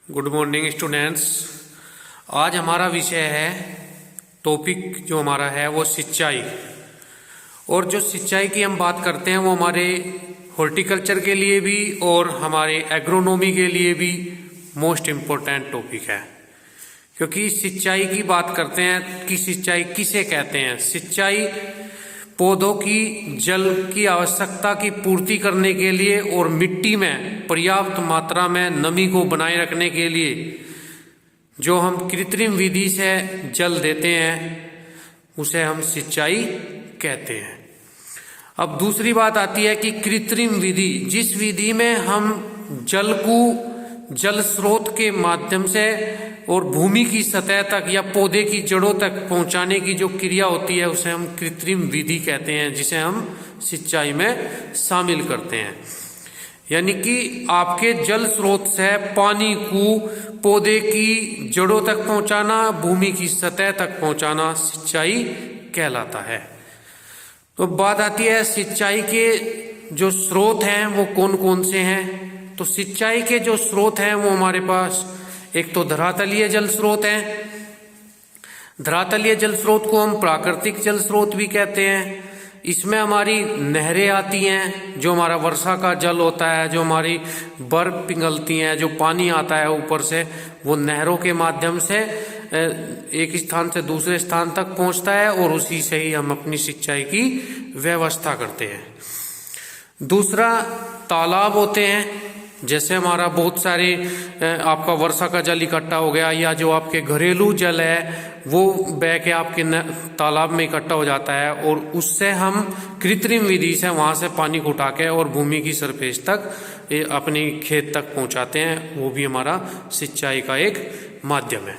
Good morning students. आज हमारा विषय है, टॉपिक जो हमारा है वो सिंचाई। और जो सिंचाई की हम बात करते हैं वो हमारे हॉर्टिकल्चर के लिए भी और हमारे एग्रोनॉमी के लिए भी मोस्ट इम्पोर्टेंट टॉपिक है। क्योंकि सिंचाई की बात करते हैं कि सिंचाई किसे कहते हैं। सिंचाई पौधों की जल की आवश्यकता की पूर्ति करने के लिए और मिट्टी में पर्याप्त मात्रा में नमी को बनाए रखने के लिए जो हम कृत्रिम विधि से जल देते हैं उसे हम सिंचाई कहते हैं। अब दूसरी बात आती है कि कृत्रिम विधि, जिस विधि में हम जल को जल स्रोत के माध्यम से और भूमि की सतह तक या पौधे की जड़ों तक पहुंचाने की जो क्रिया होती है उसे हम कृत्रिम विधि कहते हैं, जिसे हम सिंचाई में शामिल करते हैं। यानी कि आपके जल स्रोत से पानी को पौधे की जड़ों तक पहुंचाना, भूमि की सतह तक पहुंचाना सिंचाई कहलाता है। तो बात आती है सिंचाई के जो स्रोत हैं वो कौन कौन से हैं। तो सिंचाई के जो स्रोत हैं वो हमारे पास एक तो धरातलीय जल स्रोत हैं। धरातलीय जल स्रोत को हम प्राकृतिक जल स्रोत भी कहते हैं। इसमें हमारी नहरें आती हैं, जो हमारा वर्षा का जल होता है, जो हमारी बर्फ पिघलती हैं, जो पानी आता है ऊपर से, वो नहरों के माध्यम से एक स्थान से दूसरे स्थान तक पहुंचता है और उसी से ही हम अपनी सिंचाई की व्यवस्था करते हैं। दूसरा, तालाब होते हैं। जैसे हमारा बहुत सारे आपका वर्षा का जल इकट्ठा हो गया या जो आपके घरेलू जल है वो बह के आपके तालाब में इकट्ठा हो जाता है और उससे हम कृत्रिम विधि से वहाँ से पानी को उठा के और भूमि की सरफेस तक अपने खेत तक पहुँचाते हैं, वो भी हमारा सिंचाई का एक माध्यम है।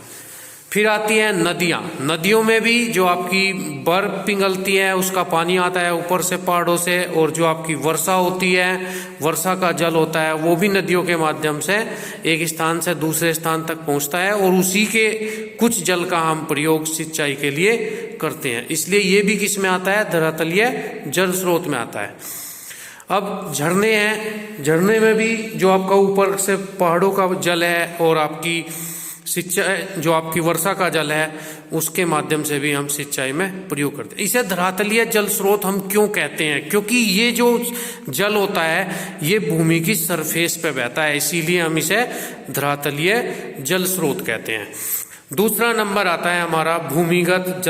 फिर आती है नदियाँ। नदियों में भी जो आपकी बर्फ पिघलती है उसका पानी आता है ऊपर से पहाड़ों से, और जो आपकी वर्षा होती है, वर्षा का जल होता है, वो भी नदियों के माध्यम से एक स्थान से दूसरे स्थान तक पहुंचता है और उसी के कुछ जल का हम प्रयोग सिंचाई के लिए करते हैं। इसलिए ये भी किस में आता है, धरातलीय जल स्रोत में आता है। अब झरने हैं। झरने में भी जो आपका ऊपर से पहाड़ों का जल है और आपकी सिंचाई जो आपकी वर्षा का जल है उसके माध्यम से भी हम सिंचाई में प्रयोग करते हैं। इसे धरातलीय जल स्रोत हम क्यों कहते हैं, क्योंकि ये जो जल होता है ये भूमि की सरफेस पे बहता है, इसीलिए हम इसे धरातलीय जल स्रोत कहते हैं। दूसरा नंबर आता है हमारा भूमिगत जल